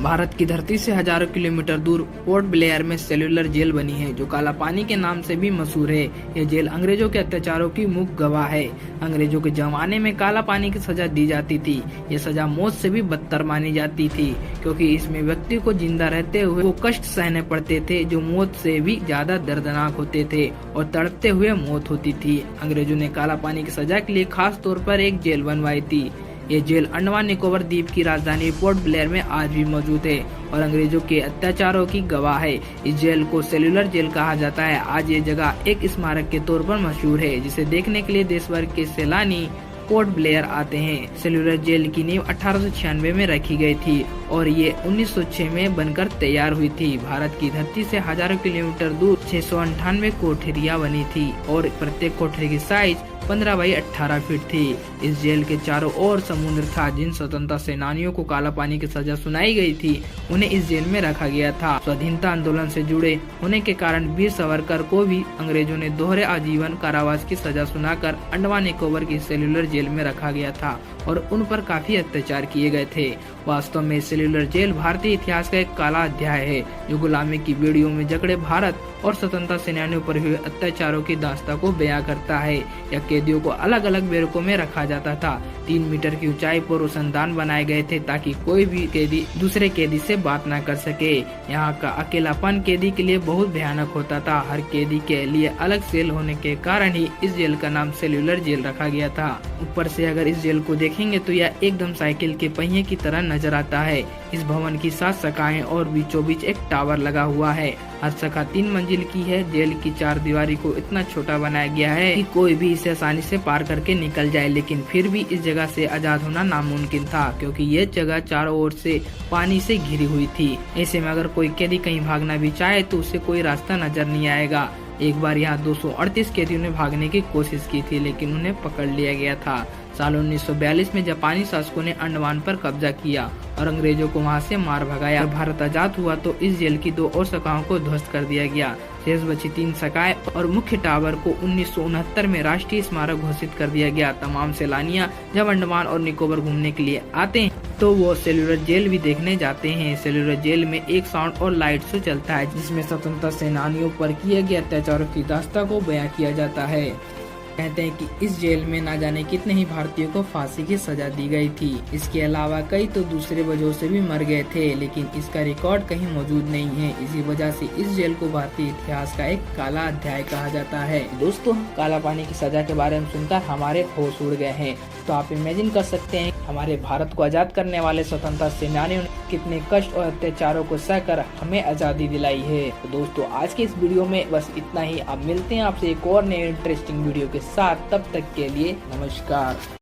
भारत की धरती से हजारों किलोमीटर दूर पोर्ट ब्लेयर में सेल्यूलर जेल बनी है, जो काला पानी के नाम से भी मशहूर है। यह जेल अंग्रेजों के अत्याचारों की मुख्य गवाह है। अंग्रेजों के जमाने में काला पानी की सजा दी जाती थी। यह सजा मौत से भी बदतर मानी जाती थी, क्योंकि इसमें व्यक्ति को जिंदा रहते हुए वो कष्ट सहने पड़ते थे, जो मौत से भी ज्यादा दर्दनाक होते थे और तड़पते हुए मौत होती थी। अंग्रेजों ने काला पानी की सजा के लिए खास तौर पर एक जेल बनवाई थी। ये जेल अंडमान निकोबार द्वीप की राजधानी पोर्ट ब्लेयर में आज भी मौजूद है और अंग्रेजों के अत्याचारों की गवाह है। इस जेल को सेल्यूलर जेल कहा जाता है। आज ये जगह एक स्मारक के तौर पर मशहूर है, जिसे देखने के लिए देश भर के सैलानी पोर्ट ब्लेयर आते हैं। सेल्यूलर जेल की नींव 1896 में रखी गई थी और ये 1906 में बनकर तैयार हुई थी। भारत की धरती से हजारों किलोमीटर दूर 698 कोठरियां बनी थी और प्रत्येक कोठरी की साइज 15 बाई 18 फीट थी। इस जेल के चारों ओर समुद्र था। जिन स्वतंत्रता सेनानियों को काला पानी की सजा सुनाई गई थी, उन्हें इस जेल में रखा गया था। स्वाधीनता आंदोलन से जुड़े होने के कारण वीर सावरकर को भी अंग्रेजों ने दोहरे आजीवन कारावास की सजा सुनाकर अंडमान निकोबार की सेल्यूलर जेल में रखा गया था और उन पर काफी अत्याचार किए गए थे। वास्तव में सेल्यूलर जेल भारतीय इतिहास का एक काला अध्याय है, जो गुलामी की बेड़ियों में जकड़े भारत और स्वतंत्रता सेनानियों पर हुए अत्याचारों की दास्तां को बयां करता है। या कैदियों को अलग अलग बैरकों में रखा जाता था। 3 मीटर की ऊंचाई पर रोशनदान बनाए गए थे, ताकि कोई भी कैदी दूसरे कैदी से बात न कर सके। यहाँ का अकेलापन कैदी के लिए बहुत भयानक होता था। हर कैदी के लिए अलग सेल होने के कारण ही इस जेल का नाम सेल्यूलर जेल रखा गया था। ऊपर से अगर इस जेल को देखेंगे तो यह एकदम साइकिल के पहिए की तरह नजर आता है। इस भवन की 7 शाखाएं और बीचों बीच एक टावर लगा हुआ है। हर शाखा 3 मंजिल की है। जेल की 4 दीवारी को इतना छोटा बनाया गया है कि कोई भी इसे आसानी से पार करके निकल जाए, लेकिन फिर भी इस जगह से आजाद होना नामुमकिन था, क्योंकि ये जगह चारों ओर से पानी से घिरी हुई थी। ऐसे में अगर कोई कैदी कहीं भागना भी चाहे तो उसे कोई रास्ता नजर नहीं आएगा। एक बार यहाँ 238 कैदियों ने भागने की कोशिश की थी, लेकिन उन्हें पकड़ लिया गया था। साल 1942 में जापानी शासकों ने अंडमान पर कब्जा किया और अंग्रेजों को वहां से मार भगाया। जब भारत आजाद हुआ तो इस जेल की 2 और शाखाओं को ध्वस्त कर दिया गया। शेष बची 3 शाखाएं और मुख्य टावर को 1969 में राष्ट्रीय स्मारक घोषित कर दिया गया। तमाम सैलानियां जब अंडमान और निकोबार घूमने के लिए आते हैं तो वो सेल्यूलर जेल भी देखने जाते हैं। सेल्यूलर जेल में एक साउंड और लाइट शो चलता है, जिसमें स्वतंत्रता सेनानियों पर किए गए अत्याचारों की दास्तां को बयां किया जाता है। कहते हैं कि इस जेल में ना जाने कितने ही भारतीयों को फांसी की सजा दी गई थी। इसके अलावा कई तो दूसरे वजहों से भी मर गए थे, लेकिन इसका रिकॉर्ड कहीं मौजूद नहीं है। इसी वजह से इस जेल को भारतीय इतिहास का एक काला अध्याय कहा जाता है। दोस्तों, काला पानी की सजा के बारे में सुनकर हमारे होश उड़ गए हैं। तो आप इमेजिन कर सकते हैं हमारे भारत को आजाद करने वाले स्वतंत्रता सेनानियों ने कितने कष्ट और अत्याचारों को सहकर हमें आजादी दिलाई है। तो दोस्तों, आज के इस वीडियो में बस इतना ही। अब मिलते हैं आपसे एक और नए इंटरेस्टिंग वीडियो के साथ। तब तक के लिए नमस्कार।